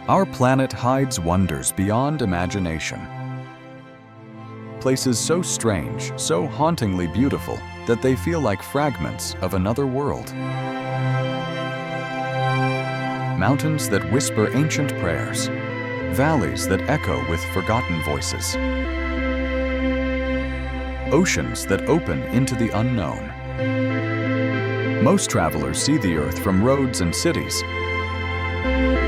Our planet hides wonders beyond imagination. Places so strange, so hauntingly beautiful, that they feel like fragments of another world. Mountains that whisper ancient prayers, valleys that echo with forgotten voices, oceans that open into the unknown. Most travelers see the Earth from roads and cities,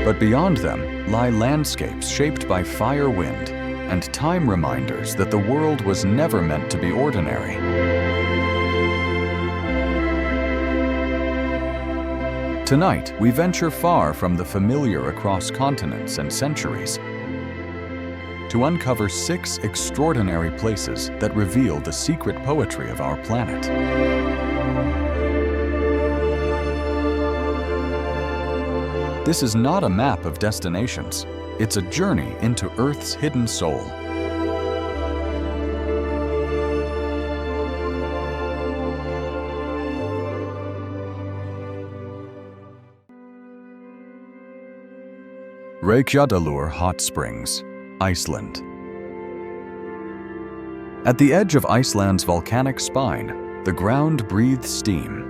but beyond them lie landscapes shaped by fire, wind, and time reminders that the world was never meant to be ordinary. Tonight, we venture far from the familiar across continents and centuries to uncover 6 extraordinary places that reveal the secret poetry of our planet. This is not a map of destinations. It's a journey into Earth's hidden soul. Reykjadalur Hot Springs, Iceland. At the edge of Iceland's volcanic spine, the ground breathes steam.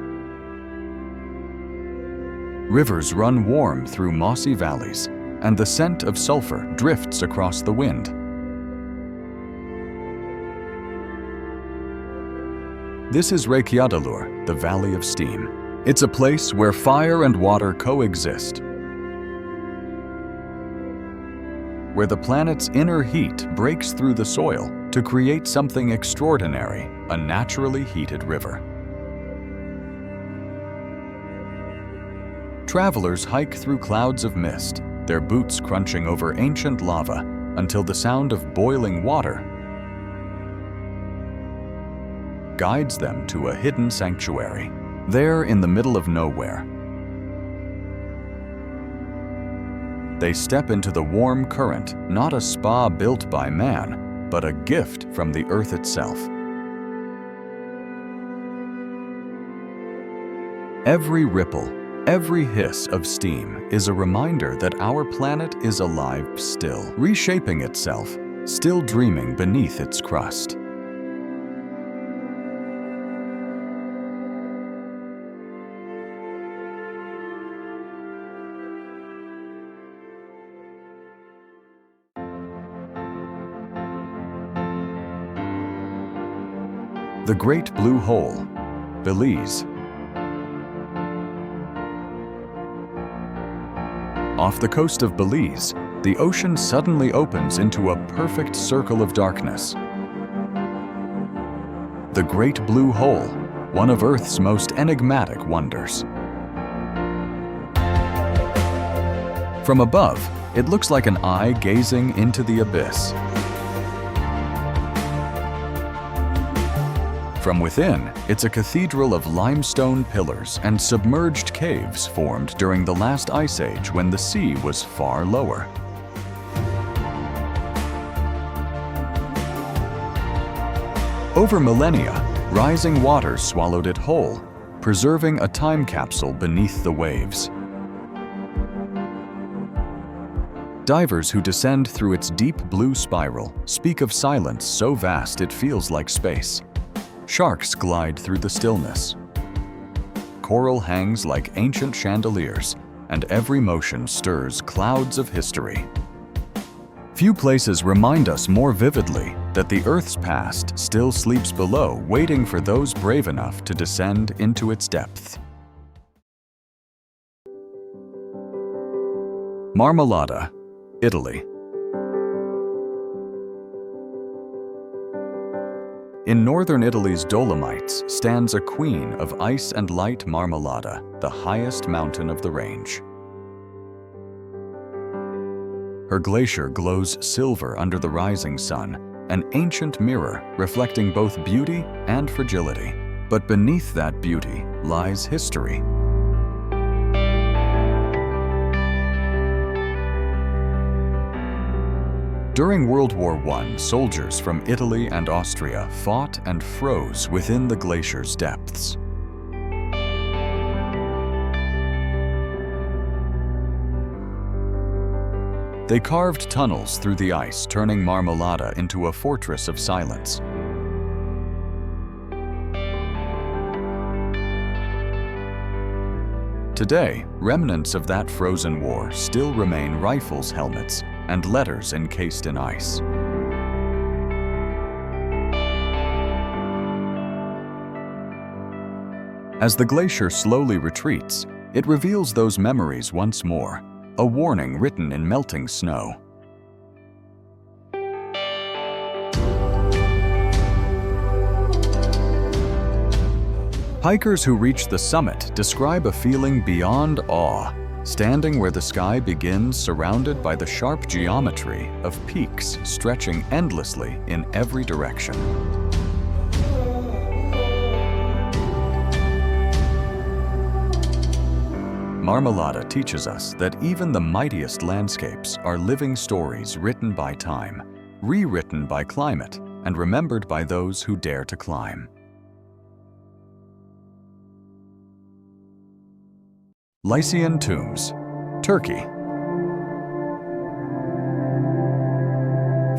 Rivers run warm through mossy valleys, and the scent of sulfur drifts across the wind. This is Reykjadalur, the Valley of Steam. It's a place where fire and water coexist, where the planet's inner heat breaks through the soil to create something extraordinary, a naturally heated river. Travelers hike through clouds of mist, their boots crunching over ancient lava until the sound of boiling water guides them to a hidden sanctuary. There in the middle of nowhere, they step into the warm current, not a spa built by man, but a gift from the earth itself. Every ripple, every hiss of steam is a reminder that our planet is alive still, reshaping itself, still dreaming beneath its crust. The Great Blue Hole, Belize. Off the coast of Belize, the ocean suddenly opens into a perfect circle of darkness. The Great Blue Hole, one of Earth's most enigmatic wonders. From above, it looks like an eye gazing into the abyss. From within, it's a cathedral of limestone pillars and submerged caves formed during the last ice age when the sea was far lower. Over millennia, rising waters swallowed it whole, preserving a time capsule beneath the waves. Divers who descend through its deep blue spiral speak of silence so vast it feels like space. Sharks glide through the stillness. Coral hangs like ancient chandeliers, and every motion stirs clouds of history. Few places remind us more vividly that the Earth's past still sleeps below, waiting for those brave enough to descend into its depths. Marmolada, Italy. In northern Italy's Dolomites stands a queen of ice and light, Marmolada, the highest mountain of the range. Her glacier glows silver under the rising sun, an ancient mirror reflecting both beauty and fragility. But beneath that beauty lies history. During World War I, soldiers from Italy and Austria fought and froze within the glacier's depths. They carved tunnels through the ice, turning Marmolada into a fortress of silence. Today, remnants of that frozen war still remain rifles' helmets and letters encased in ice. As the glacier slowly retreats, it reveals those memories once more, a warning written in melting snow. Hikers who reach the summit describe a feeling beyond awe, standing where the sky begins, surrounded by the sharp geometry of peaks stretching endlessly in every direction. Marmolada teaches us that even the mightiest landscapes are living stories written by time, rewritten by climate, and remembered by those who dare to climb. Lycian tombs, Turkey.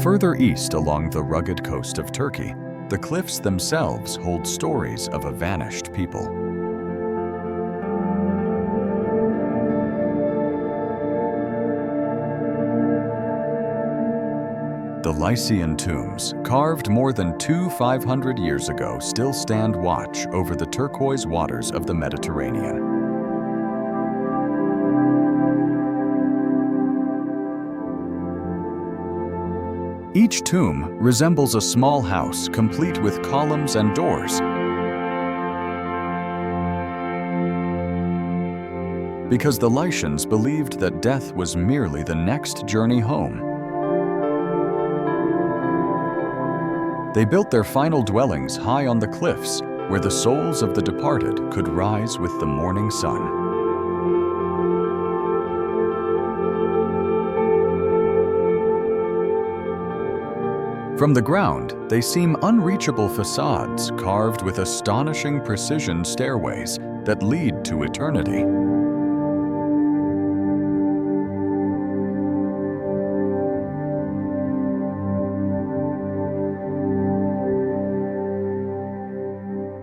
Further east along the rugged coast of Turkey, the cliffs themselves hold stories of a vanished people. The Lycian tombs, carved more than 500 years ago, still stand watch over the turquoise waters of the Mediterranean. Each tomb resembles a small house, complete with columns and doors. Because the Lycians believed that death was merely the next journey home. They built their final dwellings high on the cliffs, where the souls of the departed could rise with the morning sun. From the ground, they seem unreachable facades carved with astonishing precision stairways that lead to eternity.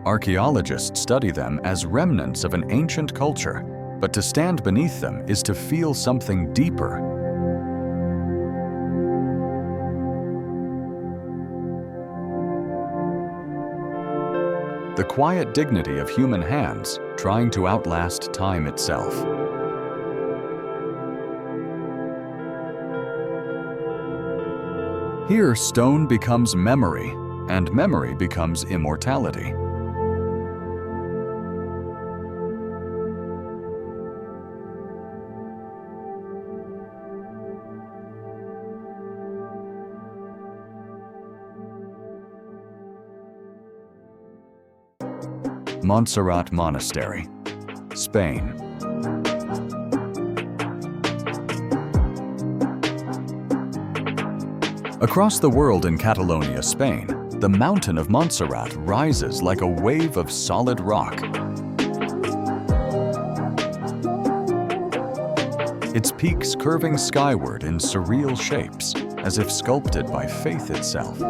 Archaeologists study them as remnants of an ancient culture, but to stand beneath them is to feel something deeper. The quiet dignity of human hands trying to outlast time itself. Here, stone becomes memory, and memory becomes immortality. Montserrat Monastery, Spain. Across the world in Catalonia, Spain, the mountain of Montserrat rises like a wave of solid rock. Its peaks curving skyward in surreal shapes, as if sculpted by faith itself.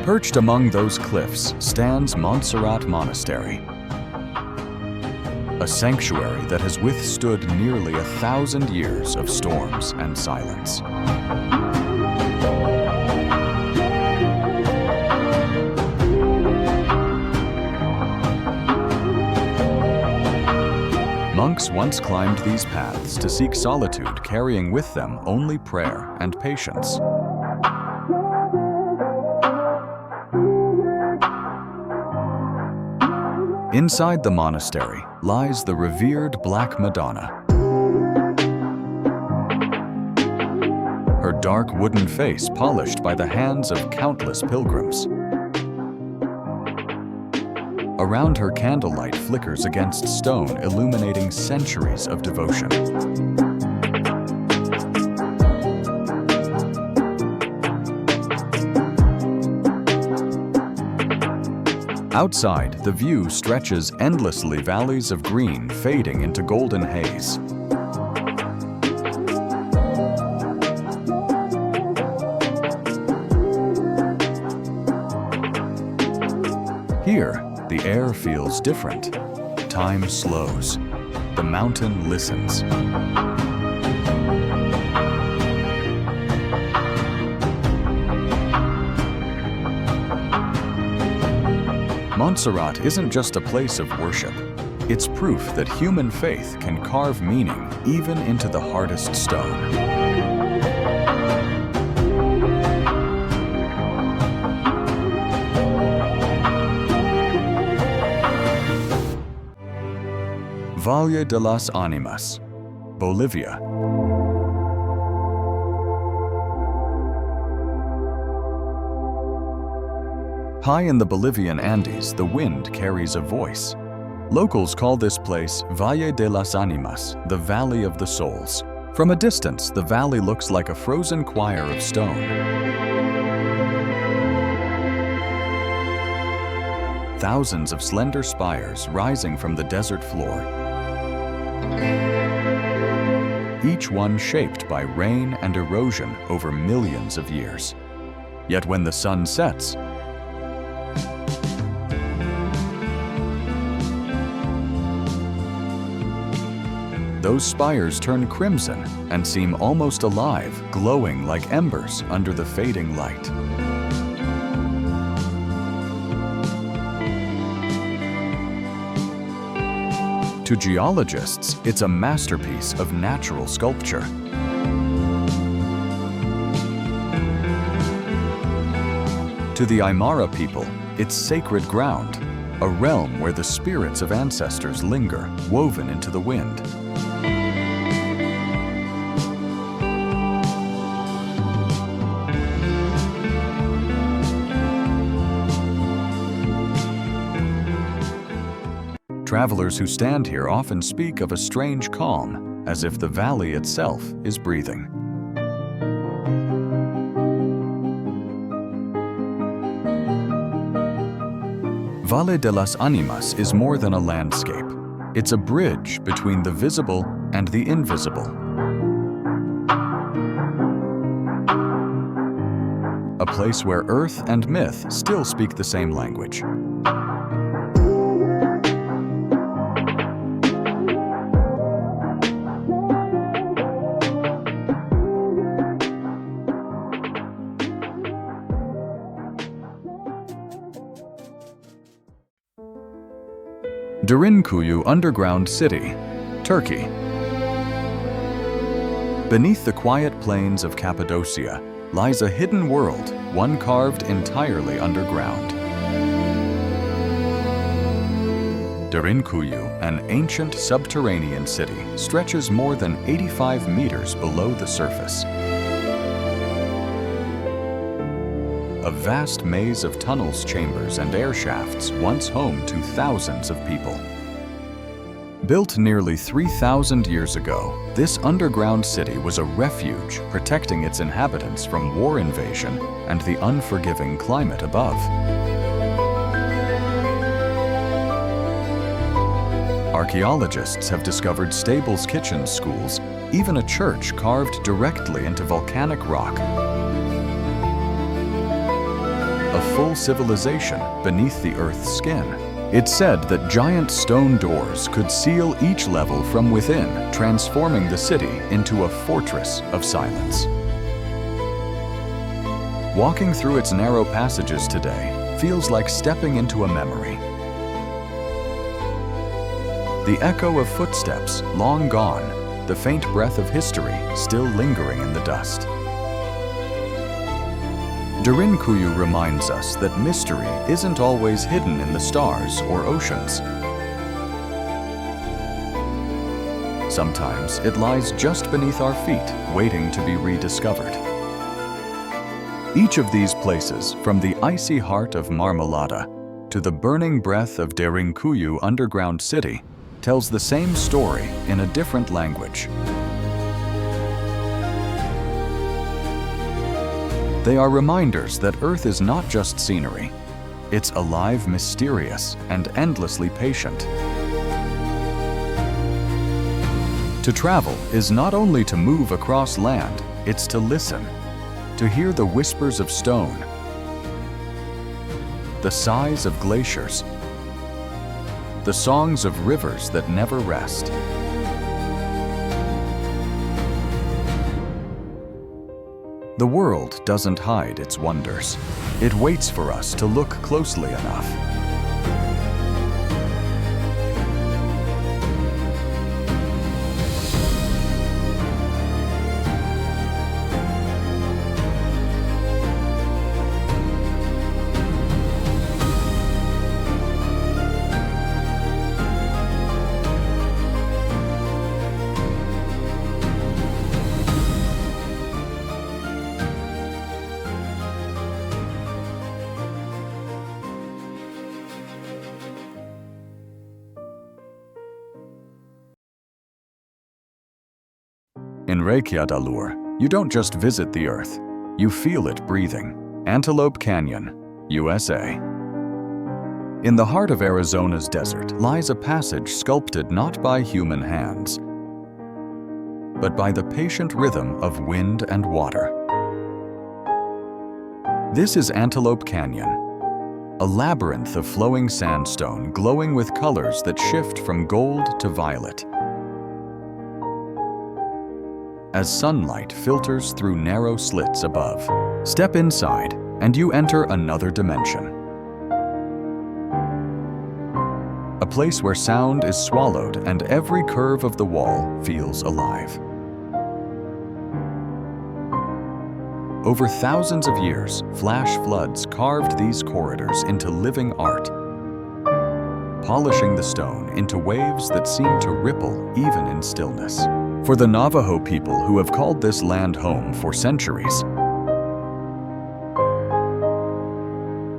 Perched among those cliffs stands Montserrat Monastery, a sanctuary that has withstood nearly 1,000 years of storms and silence. Monks once climbed these paths to seek solitude, carrying with them only prayer and patience. Inside the monastery lies the revered Black Madonna. Her dark wooden face polished by the hands of countless pilgrims. Around her, candlelight flickers against stone, illuminating centuries of devotion. Outside, the view stretches endlessly, valleys of green fading into golden haze. Here, the air feels different. Time slows. The mountain listens. Montserrat isn't just a place of worship. It's proof that human faith can carve meaning even into the hardest stone. Valle de las Animas, Bolivia. High in the Bolivian Andes, the wind carries a voice. Locals call this place Valle de las Animas, the Valley of the Souls. From a distance, the valley looks like a frozen choir of stone. Thousands of slender spires rising from the desert floor. Each one shaped by rain and erosion over millions of years. Yet when the sun sets, those spires turn crimson and seem almost alive, glowing like embers under the fading light. To geologists, it's a masterpiece of natural sculpture. To the Aymara people, it's sacred ground, a realm where the spirits of ancestors linger, woven into the wind. Travelers who stand here often speak of a strange calm, as if the valley itself is breathing. Valle de las Animas is more than a landscape. It's a bridge between the visible and the invisible. A place where earth and myth still speak the same language. Derinkuyu Underground City, Turkey. Beneath the quiet plains of Cappadocia lies a hidden world, one carved entirely underground. Derinkuyu, an ancient subterranean city, stretches more than 85 meters below the surface. A vast maze of tunnels, chambers, and air shafts once home to thousands of people. Built nearly 3,000 years ago, this underground city was a refuge protecting its inhabitants from war invasion and the unforgiving climate above. Archaeologists have discovered stables, kitchens, schools, even a church carved directly into volcanic rock. A full civilization beneath the Earth's skin. It's said that giant stone doors could seal each level from within, transforming the city into a fortress of silence. Walking through its narrow passages today feels like stepping into a memory. The echo of footsteps long gone, the faint breath of history still lingering in the dust. Derinkuyu reminds us that mystery isn't always hidden in the stars or oceans. Sometimes it lies just beneath our feet, waiting to be rediscovered. Each of these places, from the icy heart of Marmolada to the burning breath of Derinkuyu Underground City, tells the same story in a different language. They are reminders that Earth is not just scenery. It's alive, mysterious, and endlessly patient. To travel is not only to move across land, it's to listen, to hear the whispers of stone, the sighs of glaciers, the songs of rivers that never rest. The world doesn't hide its wonders. It waits for us to look closely enough. In Reykjadalur, you don't just visit the earth, you feel it breathing. Antelope Canyon, USA. In the heart of Arizona's desert lies a passage sculpted not by human hands, but by the patient rhythm of wind and water. This is Antelope Canyon, a labyrinth of flowing sandstone glowing with colors that shift from gold to violet. As sunlight filters through narrow slits above, step inside and you enter another dimension. A place where sound is swallowed and every curve of the wall feels alive. Over thousands of years, flash floods carved these corridors into living art, polishing the stone into waves that seem to ripple even in stillness. For the Navajo people who have called this land home for centuries,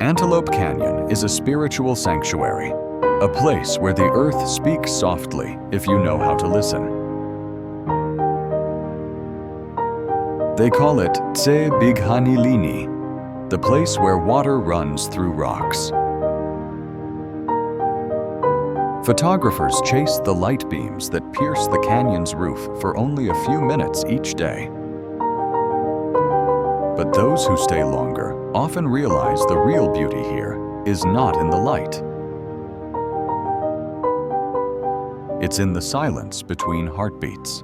Antelope Canyon is a spiritual sanctuary, a place where the earth speaks softly if you know how to listen. They call it Tse Bighanilini, the place where water runs through rocks. Photographers chase the light beams that pierce the canyon's roof for only a few minutes each day. But those who stay longer often realize the real beauty here is not in the light. It's in the silence between heartbeats.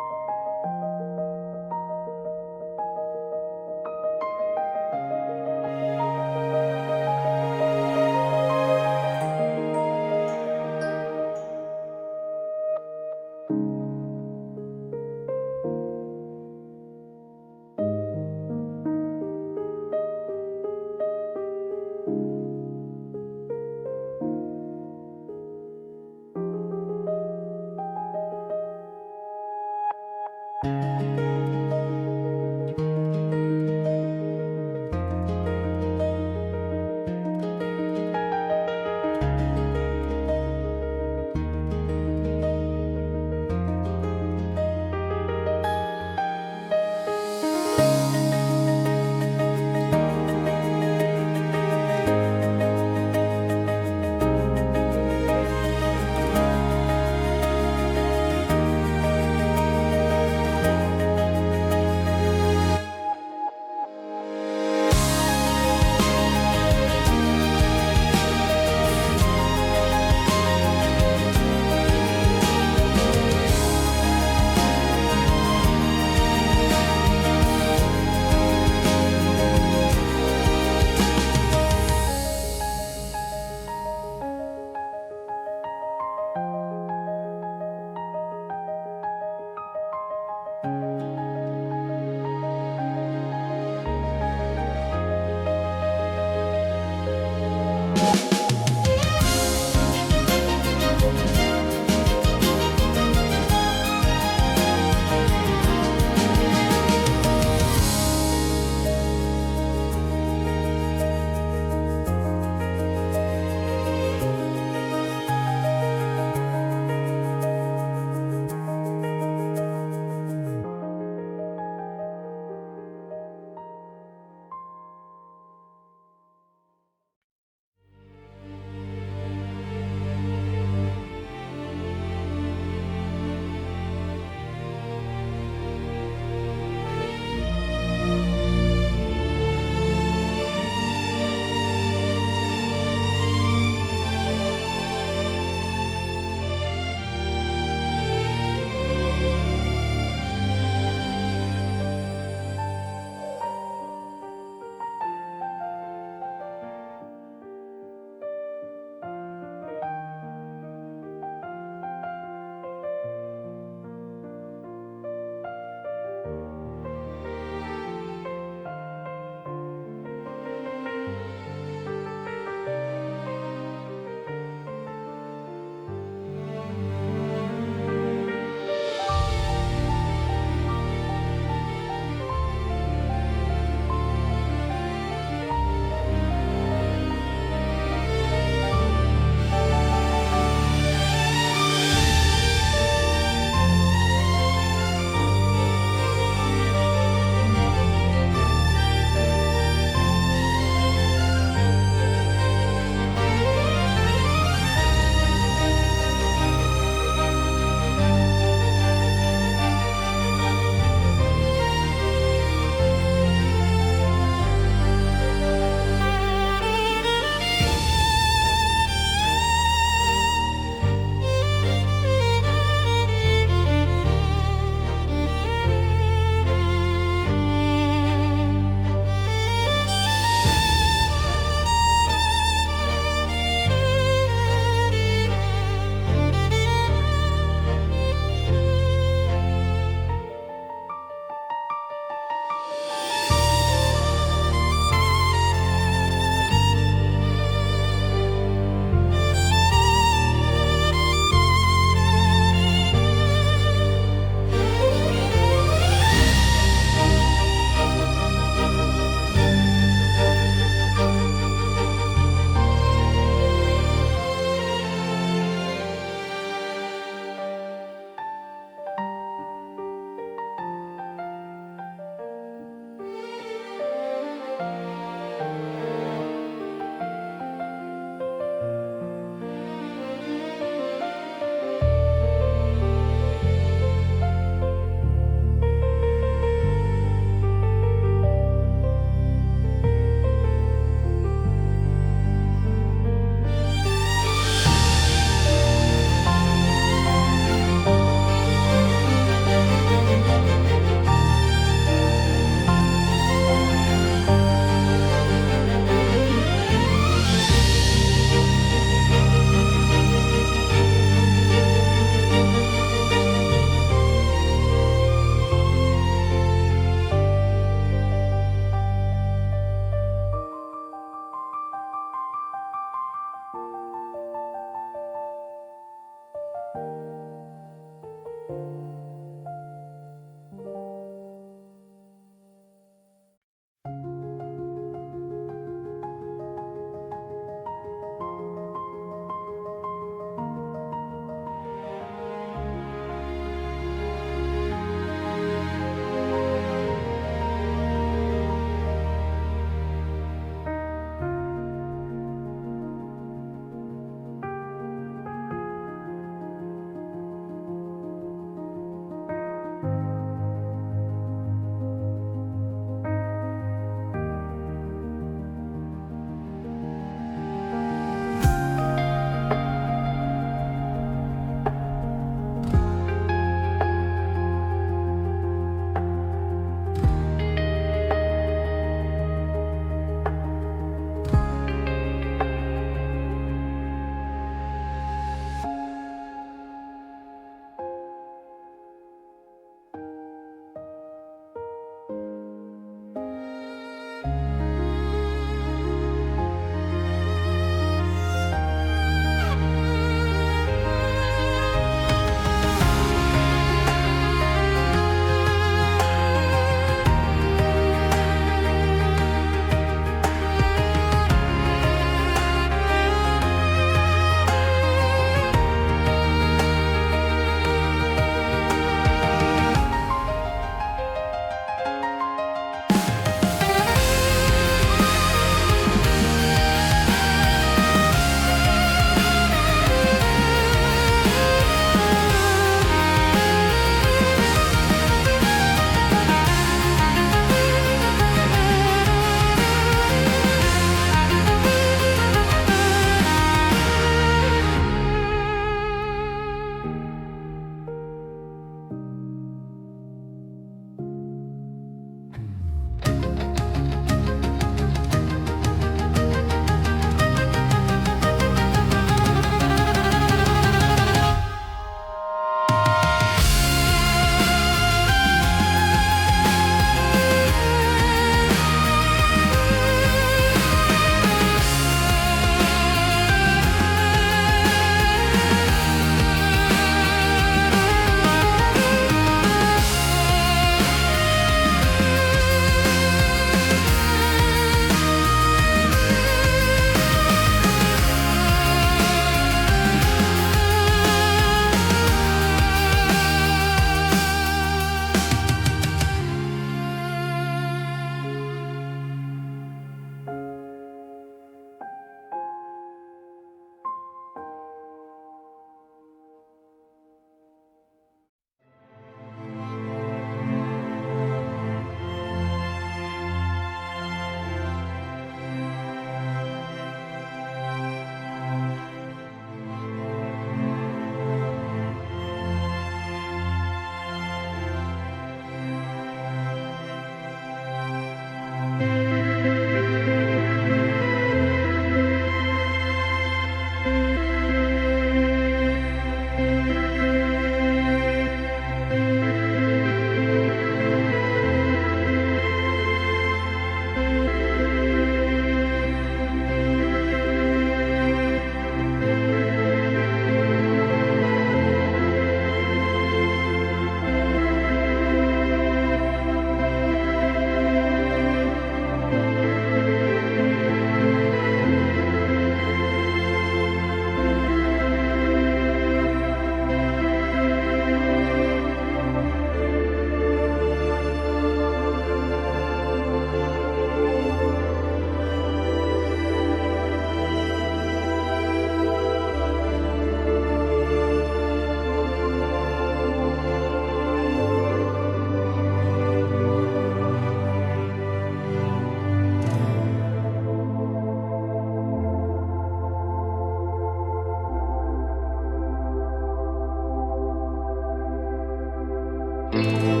you.